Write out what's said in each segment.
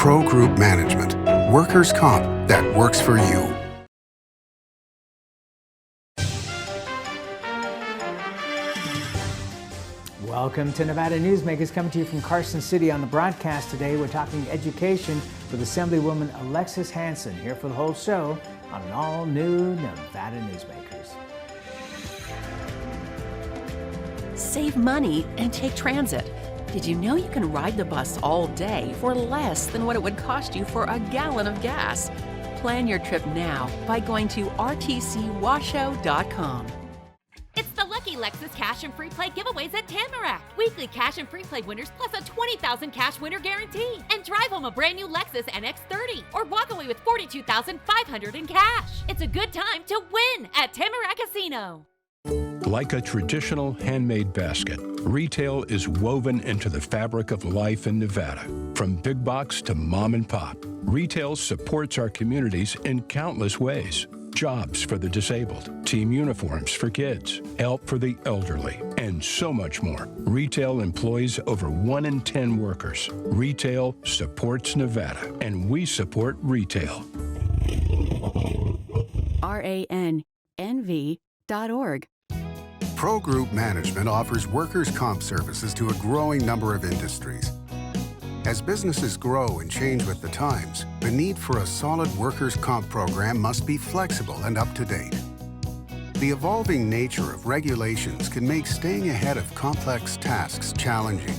Pro Group Management, workers' comp that works for you. Welcome to Nevada Newsmakers, coming to you from Carson City. On the broadcast today, we're talking education with Assemblywoman Alexis Hansen, here for the whole show on an all-new Nevada Newsmakers. Save money and take transit. Did you know you can ride the bus all day for less than what it would cost you for a gallon of gas? Plan your trip now by going to rtcwashoe.com. It's the Lucky Lexus Cash and Free Play giveaways at Tamarack. Weekly Cash and Free Play winners plus a $20,000 cash winner guarantee. And drive home a brand new Lexus NX30 or walk away with $42,500 in cash. It's a good time to win at Tamarack Casino. Like a traditional handmade basket, retail is woven into the fabric of life in Nevada. From big box to mom and pop, retail supports our communities in countless ways. Jobs for the disabled, team uniforms for kids, help for the elderly, and so much more. Retail employs over 1 in 10 workers. Retail supports Nevada, and we support retail. RANNV.org. Pro Group Management offers workers' comp services to a growing number of industries. As businesses grow and change with the times, the need for a solid workers' comp program must be flexible and up to date. The evolving nature of regulations can make staying ahead of complex tasks challenging.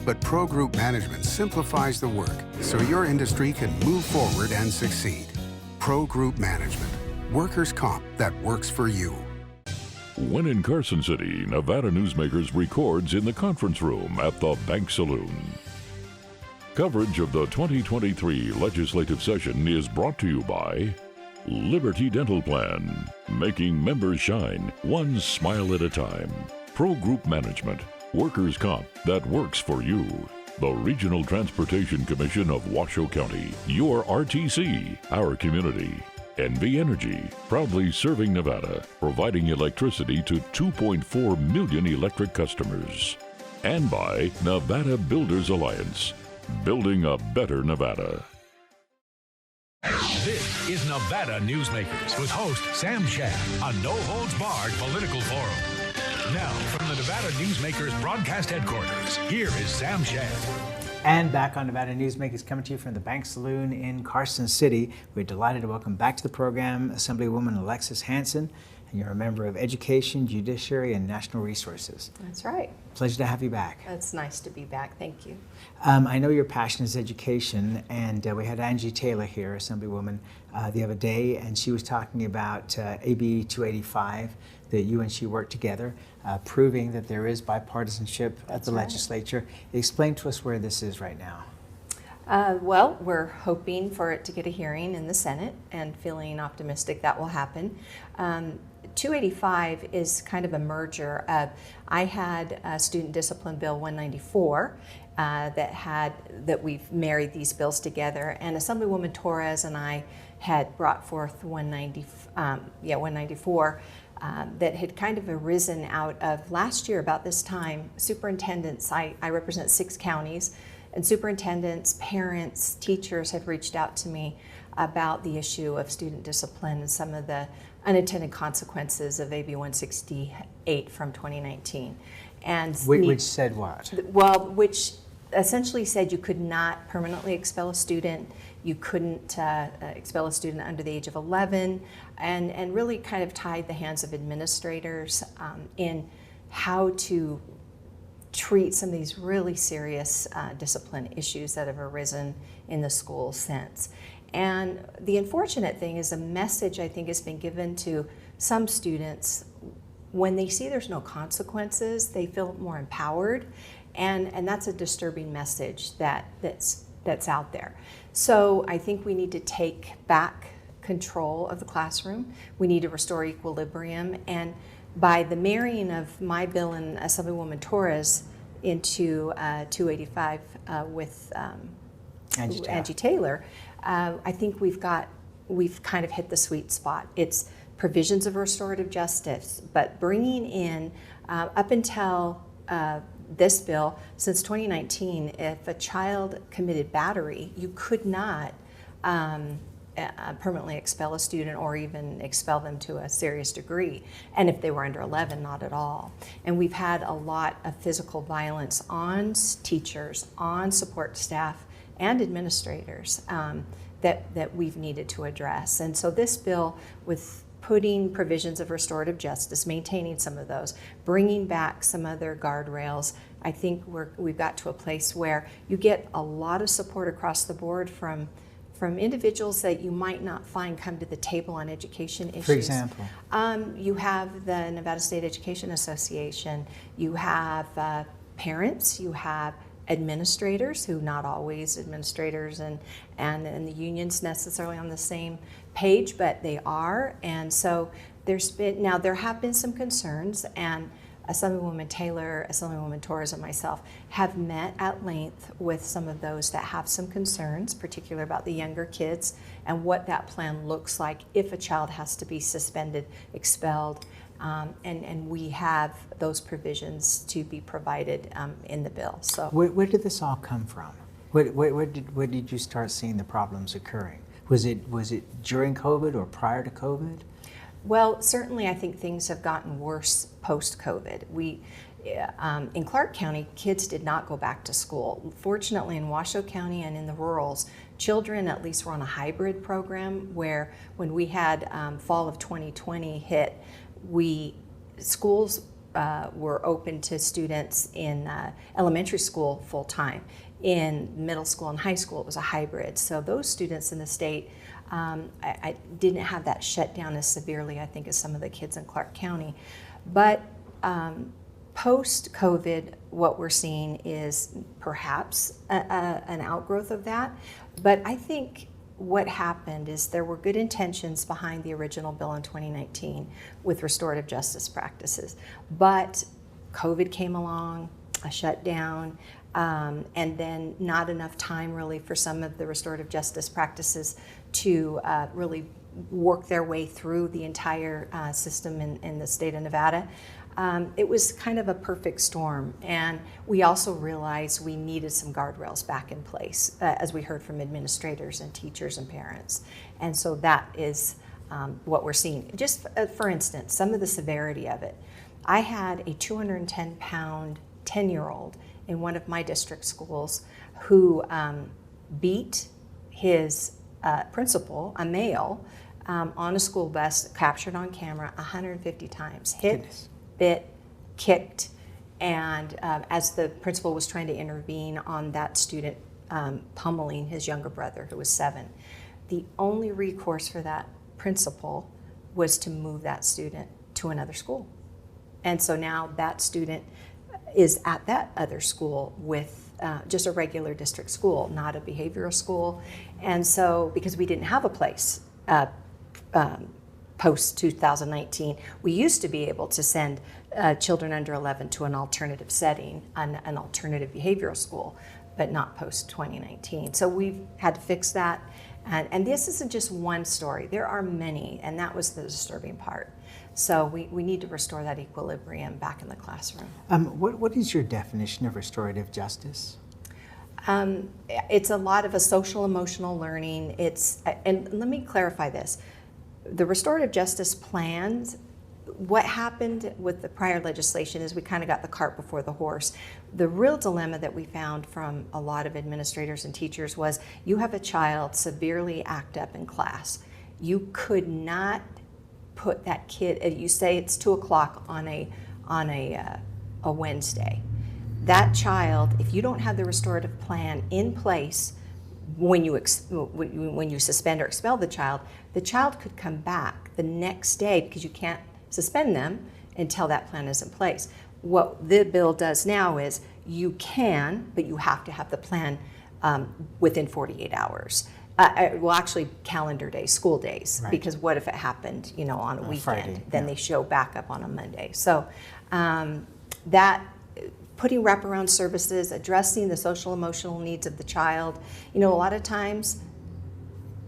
But Pro Group Management simplifies the work so your industry can move forward and succeed. Pro Group Management, workers' comp that works for you. When in Carson City, Nevada Newsmakers records in the conference room at the Bank Saloon. Coverage of the 2023 legislative session is brought to you by Liberty Dental Plan, making members shine one smile at a time. Pro Group Management, workers' comp that works for you. The Regional Transportation Commission of Washoe County, your RTC, our community. NV Energy, proudly serving Nevada, providing electricity to 2.4 million electric customers. And by Nevada Builders Alliance, building a better Nevada. This is Nevada Newsmakers with host Sam Shad, a no-holds-barred political forum. Now, from the Nevada Newsmakers broadcast headquarters, here is Sam Shad. And back on Nevada Newsmakers, coming to you from the Bank Saloon in Carson City. We're delighted to welcome back to the program Assemblywoman Alexis Hansen, and you're a member of Education, Judiciary, and National Resources. That's right. Pleasure to have you back. It's nice to be back. Thank you. I know your passion is education, and we had Angie Taylor here, Assemblywoman, the other day, and she was talking about AB 285, that you and she worked together, proving that there is bipartisanship at the legislature. Explain to us where this is right now. Well, we're hoping for it to get a hearing in the Senate and feeling optimistic that will happen. 285 is kind of a merger of, I had Student Discipline Bill 194 that we've married these bills together, and Assemblywoman Torres and I had brought forth 194 that had kind of arisen out of last year about this time. Superintendents, I represent 6 counties, and superintendents, parents, teachers had reached out to me about the issue of student discipline and some of the unintended consequences of AB 168 from 2019. And which said what? Well, which essentially said you could not permanently expel a student, you couldn't expel a student under the age of 11, and really kind of tied the hands of administrators in how to treat some of these really serious discipline issues that have arisen in the school since. And the unfortunate thing is a message I think has been given to some students. When they see there's no consequences, they feel more empowered, and that's a disturbing message that's out there. So I think we need to take back control of the classroom. We need to restore equilibrium, and by the marrying of my bill and Assemblywoman Torres into 285 with Angie Taylor, I think we've kind of hit the sweet spot. It's provisions of restorative justice, but bringing in up until this bill, since 2019, if a child committed battery, you could not permanently expel a student or even expel them to a serious degree. And if they were under 11, not at all. And we've had a lot of physical violence on teachers, on support staff, and administrators that we've needed to address. And so this bill, with putting provisions of restorative justice, maintaining some of those, bringing back some other guardrails, I think we've got to a place where you get a lot of support across the board from individuals that you might not find come to the table on education issues. For example? You have the Nevada State Education Association, you have parents, you have administrators, who not always administrators and the unions necessarily on the same page, but they are. And so there have been some concerns, and Assemblywoman Taylor, Assemblywoman Torres, and myself have met at length with some of those that have some concerns, particularly about the younger kids and what that plan looks like if a child has to be suspended, expelled, and we have those provisions to be provided in the bill. So, where did this all come from? Where did you start seeing the problems occurring? Was it during COVID or prior to COVID? Well, certainly I think things have gotten worse post-COVID. In Clark County, kids did not go back to school. Fortunately, in Washoe County and in the rurals, children at least were on a hybrid program where when we had fall of 2020 hit, schools were open to students in elementary school full-time. In middle school and high school, it was a hybrid. So those students in the state I didn't have that shut down as severely, I think, as some of the kids in Clark County. But post-COVID, what we're seeing is perhaps an outgrowth of that. But I think what happened is there were good intentions behind the original bill in 2019 with restorative justice practices. But COVID came along, a shutdown, and then not enough time really for some of the restorative justice practices to really work their way through the entire system in the state of Nevada. It was kind of a perfect storm, and we also realized we needed some guardrails back in place, as we heard from administrators and teachers and parents. And so that is what we're seeing. Just for instance, some of the severity of it. I had a 210-pound 10-year-old in one of my district schools who beat his principal, a male, on a school bus, captured on camera 150 times. Hit, goodness. Bit, kicked, and as the principal was trying to intervene on that student pummeling his younger brother, who was 7, the only recourse for that principal was to move that student to another school. And so now that student is at that other school with just a regular district school, not a behavioral school. And so, because we didn't have a place post-2019, we used to be able to send children under 11 to an alternative setting, an alternative behavioral school, but not post-2019. So we've had to fix that. And this isn't just one story. There are many, and that was the disturbing part. So we need to restore that equilibrium back in the classroom. What is your definition of restorative justice? It's a lot of a social emotional learning. And let me clarify this. The restorative justice plans, what happened with the prior legislation is we kind of got the cart before the horse. The real dilemma that we found from a lot of administrators and teachers was you have a child severely act up in class. You could not put that kid, you say it's 2 o'clock on a Wednesday. That child, if you don't have the restorative plan in place when you suspend or expel the child could come back the next day because you can't suspend them until that plan is in place. What the bill does now is you can, but you have to have the plan within 48 hours. Well, actually, calendar days, school days, right. Because what if it happened, on a weekend? Friday, then they show back up on a Monday. So that putting wraparound services, addressing the social emotional needs of the child. A lot of times,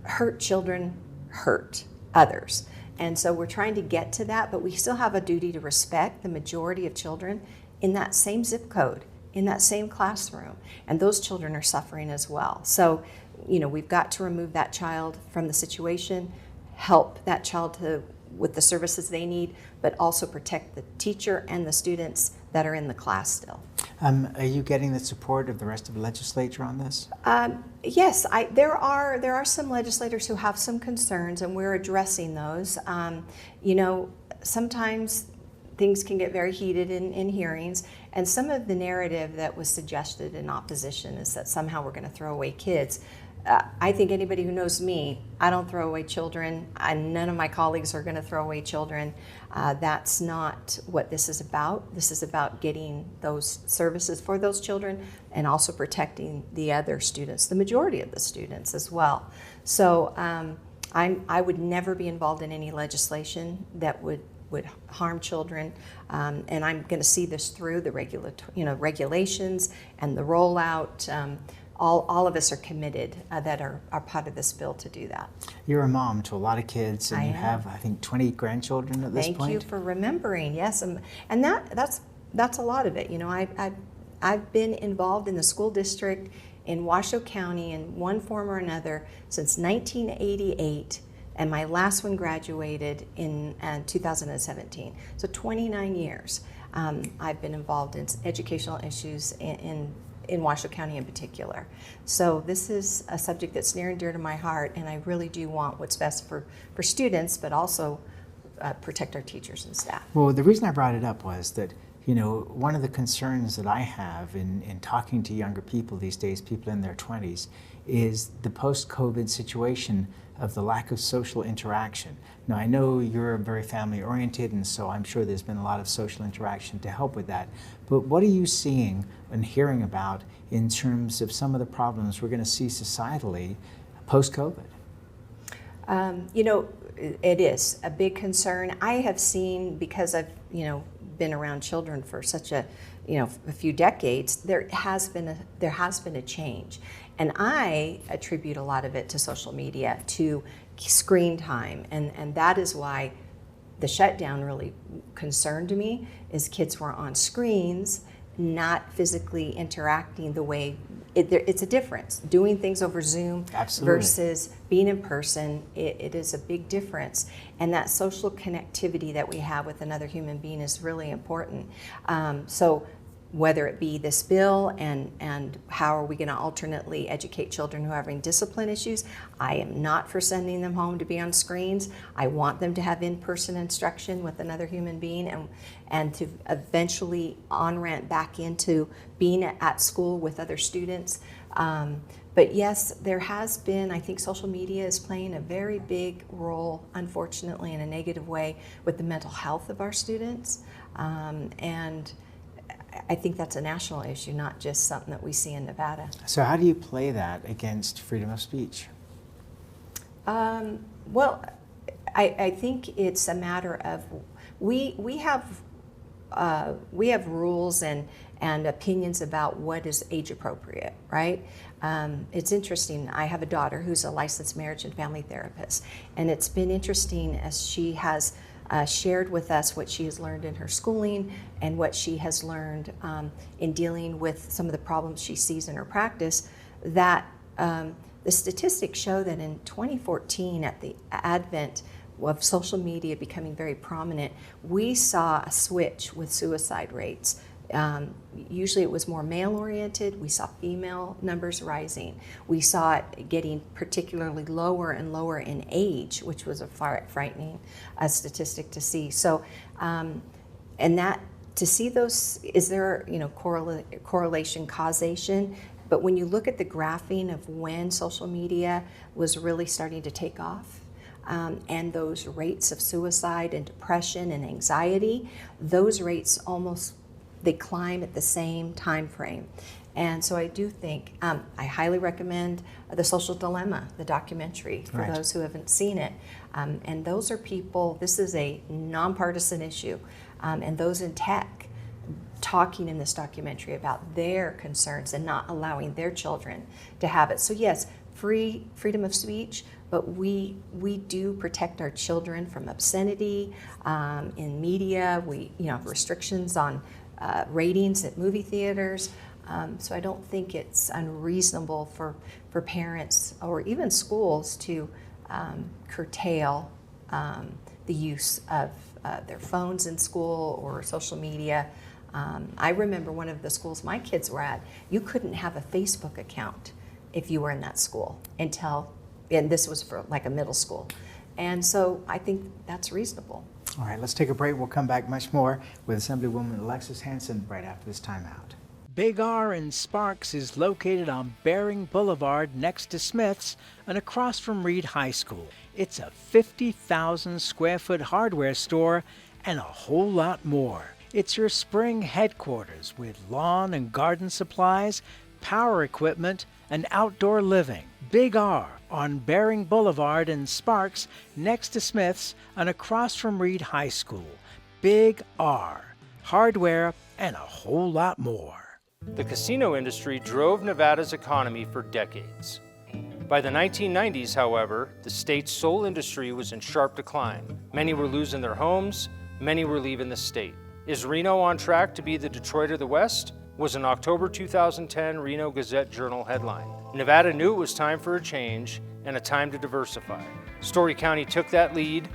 hurt children hurt others. And so we're trying to get to that, but we still have a duty to respect the majority of children in that same zip code, in that same classroom, and those children are suffering as well. So, we've got to remove that child from the situation, help that child with the services they need, but also protect the teacher and the students that are in the class still. Are you getting the support of the rest of the legislature on this? Yes, there are some legislators who have some concerns, and we're addressing those. Sometimes things can get very heated in hearings, and some of the narrative that was suggested in opposition is that somehow we're going to throw away kids. I think anybody who knows me, I don't throw away children, and none of my colleagues are going to throw away children. That's not what this is about. This is about getting those services for those children and also protecting the other students, the majority of the students as well. So I would never be involved in any legislation that would harm children, and I'm going to see this through the regulations and the rollout. All of us are committed that are part of this bill to do that. You're a mom to a lot of kids, and I you am. have, I think, 20 grandchildren at this point. Thank you for remembering. Yes, and that's a lot of it. I've been involved in the school district in Washoe County in one form or another since 1988, and my last one graduated in 2017. So 29 years. I've been involved in educational issues in Washoe County in particular. So this is a subject that's near and dear to my heart, and I really do want what's best for students, but also protect our teachers and staff. Well, the reason I brought it up was that, one of the concerns that I have in talking to younger people these days, people in their 20s, is the post-COVID situation of the lack of social interaction. Now, I know you're very family-oriented, and so I'm sure there's been a lot of social interaction to help with that. But what are you seeing and hearing about in terms of some of the problems we're going to see societally post-COVID? It is a big concern. I have seen, because I've been around children for such a few decades, there has been a change, and I attribute a lot of it to social media, to screen time, and that is why the shutdown really concerned me. Is kids were on screens, not physically interacting the way. It's a difference. Doing things over Zoom Absolutely. Versus being in person, it is a big difference. And that social connectivity that we have with another human being is really important. So whether it be this bill and how are we going to alternately educate children who are having discipline issues, I am not for sending them home to be on screens. I want them to have in-person instruction with another human being and to eventually on-ramp back into being at school with other students. But yes, there has been, I think social media is playing a very big role, unfortunately, in a negative way with the mental health of our students. And I think that's a national issue, not just something that we see in Nevada. So how do you play that against freedom of speech? Well, I think it's a matter of we have rules and opinions about what is age appropriate, right? It's interesting. I have a daughter who's a licensed marriage and family therapist, and it's been interesting as she has shared with us what she has learned in her schooling and what she has learned in dealing with some of the problems she sees in her practice, that the statistics show that in 2014, at the advent of social media becoming very prominent, we saw a switch with suicide rates. Usually it was more male-oriented. We saw female numbers rising. We saw it getting particularly lower and lower in age, which was a frightening statistic to see. So, and that to see those, is there correlation, causation? But when you look at the graphing of when social media was really starting to take off, and those rates of suicide and depression and anxiety, those rates they climb at the same time frame. And so I do think, I highly recommend The Social Dilemma, the documentary, for Right. those who haven't seen it. And those are people, this is a nonpartisan issue, and those in tech talking in this documentary about their concerns and not allowing their children to have it. So yes, freedom of speech, but we do protect our children from obscenity in media. We have restrictions on ratings at movie theaters. So I don't think it's unreasonable for parents or even schools to curtail the use of their phones in school or social media. I remember one of the schools my kids were at, you couldn't have a Facebook account if you were in that school until, and this was for like a middle school. And so I think that's reasonable. All right, let's take a break. We'll come back much more with Assemblywoman Alexis Hansen right after this timeout. Big R in Sparks is located on Bering Boulevard next to Smith's and across from Reed High School. It's a 50,000 square foot hardware store and a whole lot more. It's your spring headquarters with lawn and garden supplies, power equipment, and outdoor living. Big R on Bering Boulevard in Sparks next to Smith's and across from Reed High School. Big R, hardware and a whole lot more. The casino industry drove Nevada's economy for decades. By the 1990s, however, the state's sole industry was in sharp decline. Many were losing their homes, many were leaving the state. Is Reno on track to be the Detroit of the West? Was an October 2010 Reno Gazette-Journal headline. Nevada knew it was time for a change and a time to diversify. Story County took that lead,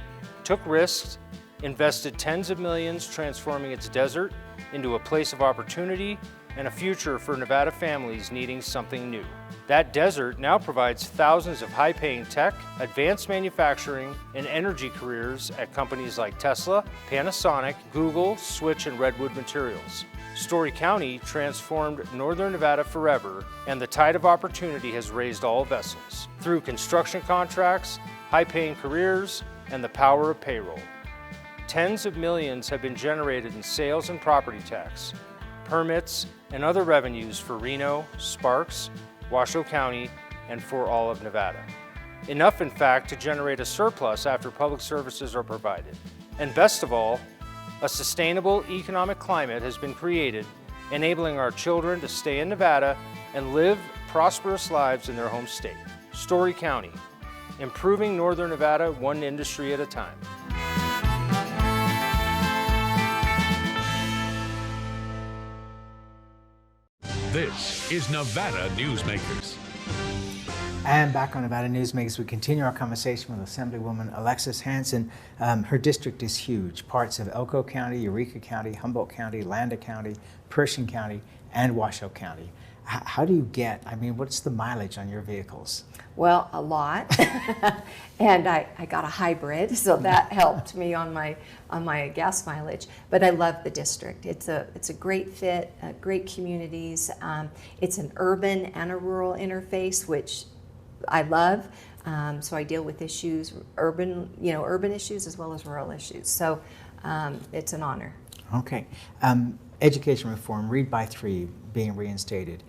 took risks, invested tens of millions transforming its desert into a place of opportunity and a future for Nevada families needing something new. That desert now provides thousands of high-paying tech, advanced manufacturing, and energy careers at companies like Tesla, Panasonic, Google, Switch, and Redwood Materials. Story County transformed Northern Nevada forever, and the tide of opportunity has raised all vessels through construction contracts, high-paying careers, and the power of payroll. Tens of millions have been generated in sales and property tax, permits, and other revenues for Reno, Sparks, Washoe County, and for all of Nevada. Enough, in fact, to generate a surplus after public services are provided. And best of all, a sustainable economic climate has been created, enabling our children to stay in Nevada and live prosperous lives in their home state. Story County, improving Northern Nevada one industry at a time. This is Nevada Newsmakers. And back on Nevada Newsmakers, we continue our conversation with Assemblywoman Alexis Hansen. Her district is huge. Parts of Elko County, Eureka County, Humboldt County, Lander County, Pershing County, and Washoe County. How do you get, what's the mileage on your vehicles? Well, a lot. And I got a hybrid, so that helped me on my gas mileage. But I love the district. It's a great fit, great communities. It's an urban and a rural interface, which I love. So I deal with issues, urban issues as well as rural issues. So it's an honor. Okay. Education reform, Read by 3 being reinstated.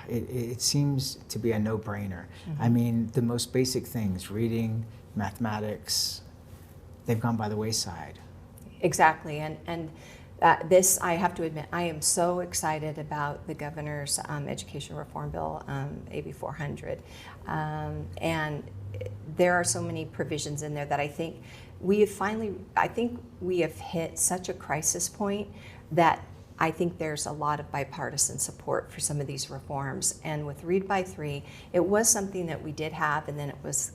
It seems to be a no-brainer. Mm-hmm. The most basic things, reading, mathematics, they've gone by the wayside. Exactly, and this, I have to admit, I am so excited about the governor's education reform bill, AB 400. And there are so many provisions in there that I think we have hit such a crisis point that I think there's a lot of bipartisan support for some of these reforms. And with Read by 3, it was something that we did have, and then it was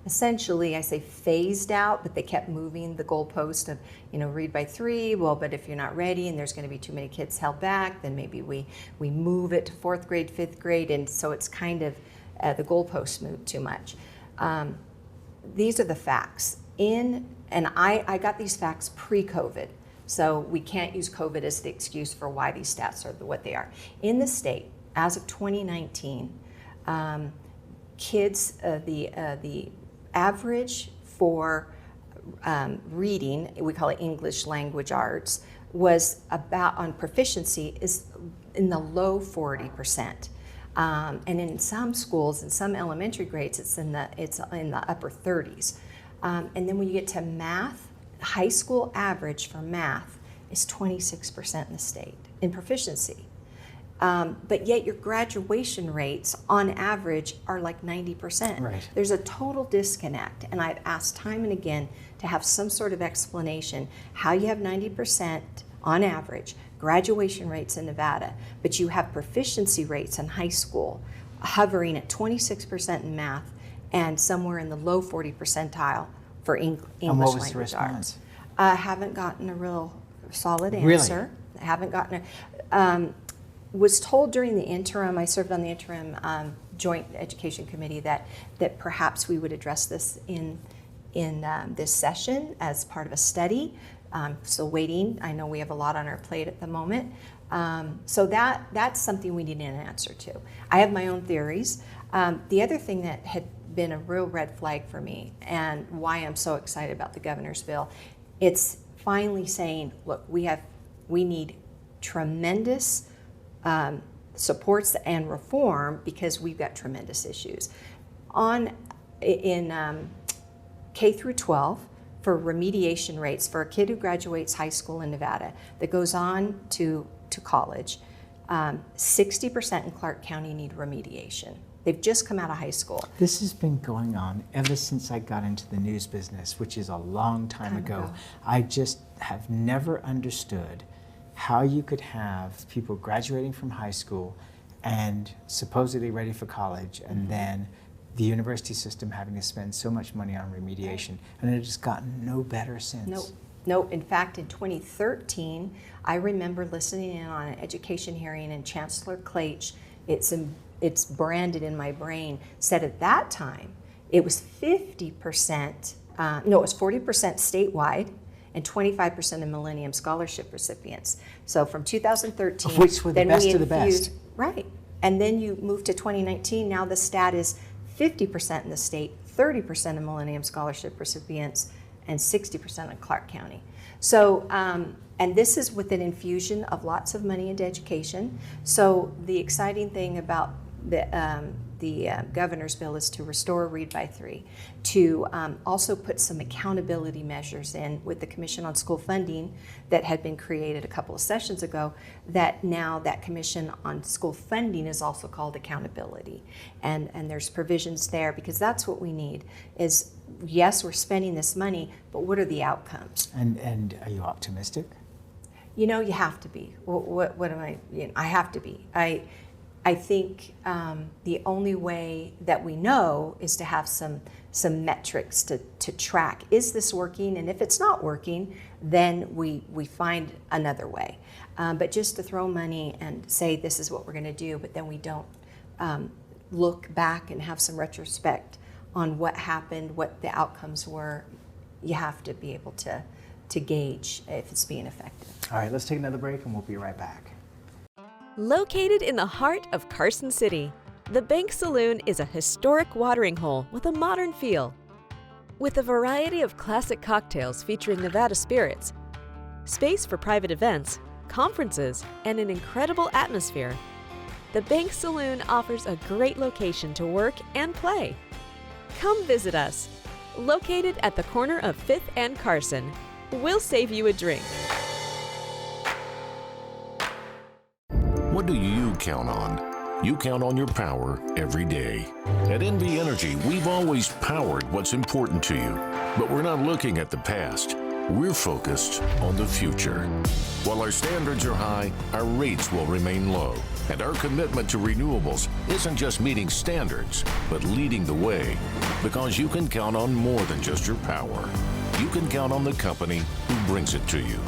essentially, I say phased out, but they kept moving the goalpost of, Read by 3, well, but if you're not ready and there's going to be too many kids held back, then maybe we move it to 4th grade, 5th grade, and so it's kind of, the goalposts moved too much. These are the facts. And I got these facts pre-COVID. So we can't use COVID as the excuse for why these stats are what they are. In the state, as of 2019, kids, the average for reading, we call it English language arts, was about, on proficiency, is in the low 40%. And in some schools, in some elementary grades, it's in the upper 30s. And then when you get to math, high school average for math is 26% in the state in proficiency. But yet your graduation rates on average are like 90%. Right. There's a total disconnect, and I've asked time and again to have some sort of explanation how you have 90% on average, graduation rates in Nevada, but you have proficiency rates in high school hovering at 26% in math and somewhere in the low 40 percentile for English and what was language the response? arts. Haven't gotten a real solid Really? answer. Haven't gotten a, was told during the interim, I served on the interim Joint Education Committee, that perhaps we would address this in this session as part of a study. Still waiting. I know we have a lot on our plate at the moment. So that's something we need an answer to. I have my own theories. The other thing that had been a real red flag for me, and why I'm so excited about the governor's bill, it's finally saying, look, we need tremendous supports and reform because we've got tremendous issues. In K through 12, for remediation rates for a kid who graduates high school in Nevada that goes on to college, 60% in Clark County need remediation. They've just come out of high school. This has been going on ever since I got into the news business, which is a long time ago. I just have never understood how you could have people graduating from high school and supposedly ready for college, and then the university system having to spend so much money on remediation, and it has gotten no better since. Nope. In fact, in 2013, I remember listening in on an education hearing, and Chancellor Claich, it's branded in my brain, said at that time it was 50%, it was 40% statewide and 25% of Millennium Scholarship recipients. So from 2013, of which were the best of the best. Right. And then you move to 2019, now the stat is 50% in the state, 30% of Millennium Scholarship recipients, and 60% in Clark County. So, and this is with an infusion of lots of money into education. So the exciting thing about the governor's bill is to restore Read by 3, to also put some accountability measures in with the Commission on School Funding that had been created a couple of sessions ago, that now that Commission on School Funding is also called accountability. And there's provisions there, because that's what we need is, yes, we're spending this money, but what are the outcomes? And are you optimistic? You know, you have to be. What am I? I have to be. I think the only way that we know is to have some metrics to track. Is this working? And if it's not working, then we find another way. But just to throw money and say this is what we're going to do, but then we don't look back and have some retrospect on what happened, what the outcomes were, you have to be able to gauge if it's being effective. All right, let's take another break and we'll be right back. Located in the heart of Carson City, the Bank Saloon is a historic watering hole with a modern feel. With a variety of classic cocktails featuring Nevada spirits, space for private events, conferences, and an incredible atmosphere, the Bank Saloon offers a great location to work and play. Come visit us. Located at the corner of 5th and Carson, we'll save you a drink. What do you count on? You count on your power every day. At NV Energy, we've always powered what's important to you, but we're not looking at the past. We're focused on the future. While our standards are high, our rates will remain low. And our commitment to renewables isn't just meeting standards, but leading the way. Because you can count on more than just your power. You can count on the company who brings it to you.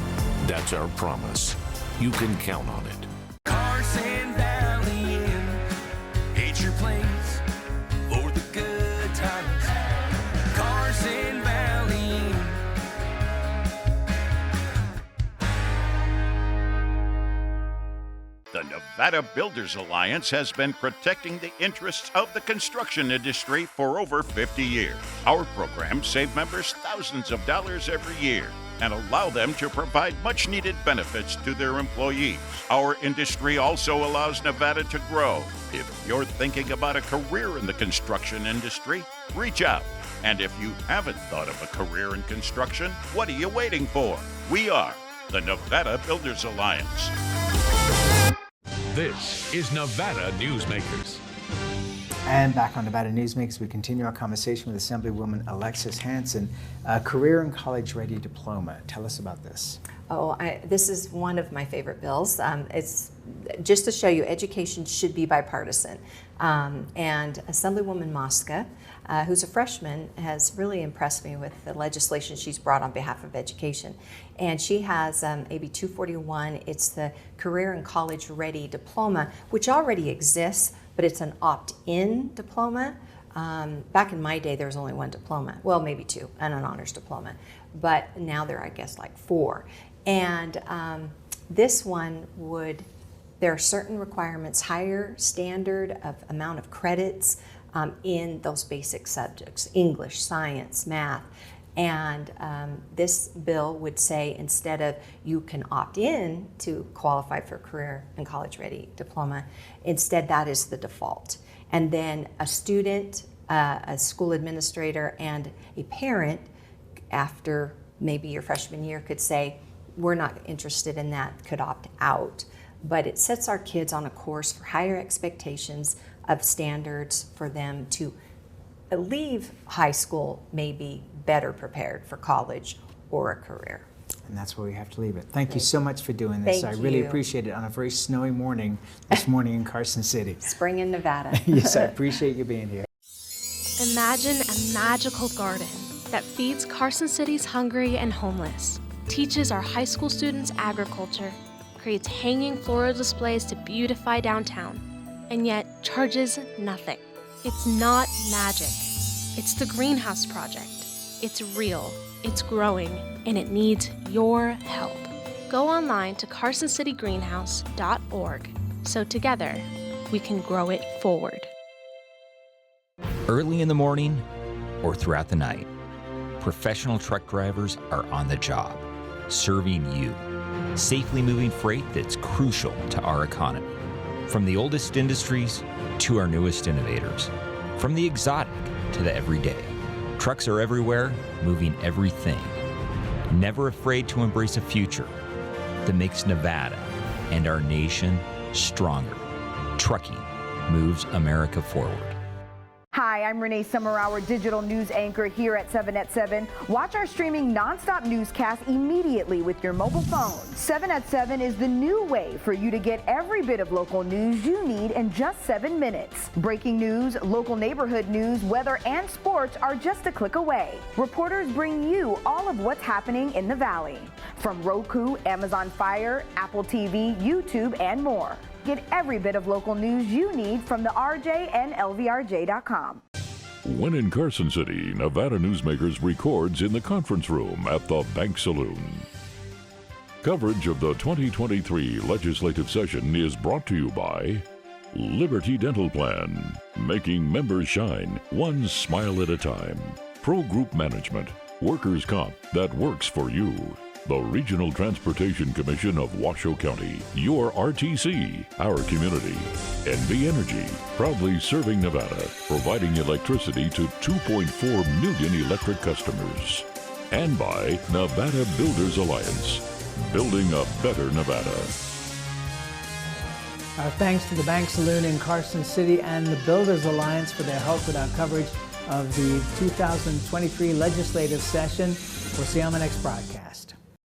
That's our promise. You can count on it. Carson Valley Inn, it's your place for the good times. Carson Valley Inn. The Nevada Builders Alliance has been protecting the interests of the construction industry for over 50 years. Our programs save members thousands of dollars every year and allow them to provide much-needed benefits to their employees. Our industry also allows Nevada to grow. If you're thinking about a career in the construction industry, reach out. And if you haven't thought of a career in construction, what are you waiting for? We are the Nevada Builders Alliance. This is Nevada Newsmakers. And back on Nevada Newsmakers, we continue our conversation with Assemblywoman Alexis Hansen, Career and College Ready Diploma. Tell us about this. This is one of my favorite bills. It's just to show you education should be bipartisan. And Assemblywoman Mosca, who's a freshman, has really impressed me with the legislation she's brought on behalf of education. And she has AB 241. It's the Career and College Ready Diploma, which already exists, but it's an opt-in diploma. Back in my day, there was only one diploma. Well, maybe two, and an honors diploma. But now there are, I guess, like 4. And this one there are certain requirements, higher standard of amount of credits in those basic subjects, English, science, math. And this bill would say, instead of you can opt in to qualify for Career and College Ready Diploma, instead that is the default. And then a student, a school administrator, and a parent, after maybe your freshman year, could say, we're not interested in that, could opt out. But it sets our kids on a course for higher expectations of standards for them to leave high school maybe better prepared for college or a career. And that's where we have to leave it. Thank you so much for doing this. Thank I really you. appreciate it on a very snowy morning this morning in Carson City. Spring in Nevada. Yes, I appreciate you being here. Imagine a magical garden that feeds Carson City's hungry and homeless, teaches our high school students agriculture, creates hanging floral displays to beautify downtown, and yet charges nothing. It's not magic. It's the Greenhouse Project. It's real, it's growing, and it needs your help. Go online to carsоncitygreenhouse.org so together we can grow it forward. Early in the morning or throughout the night, professional truck drivers are on the job, serving you, safely moving freight that's crucial to our economy. From the oldest industries to our newest innovators, from the exotic to the everyday. Trucks are everywhere, moving everything. Never afraid to embrace a future that makes Nevada and our nation stronger. Trucking moves America forward. Hi, I'm Renee Summerhour, digital news anchor here at 7 at 7. Watch our streaming nonstop newscast immediately with your mobile phone. 7 at 7 is the new way for you to get every bit of local news you need in just 7 minutes. Breaking news, local neighborhood news, weather, and sports are just a click away. Reporters bring you all of what's happening in the Valley. From Roku, Amazon Fire, Apple TV, YouTube, and more. Get every bit of local news you need from the RJ and LVRJ.com. When in Carson City, Nevada Newsmakers records in the conference room at the Bank Saloon. Coverage of the 2023 legislative session is brought to you by Liberty Dental Plan, making members shine one smile at a time. Pro Group Management, workers' comp that works for you. The Regional Transportation Commission of Washoe County, your RTC, our community. NV Energy, proudly serving Nevada, providing electricity to 2.4 million electric customers. And by Nevada Builders Alliance, building a better Nevada. Our thanks to the Bank Saloon in Carson City and the Builders Alliance for their help with our coverage of the 2023 legislative session. We'll see you on the next broadcast.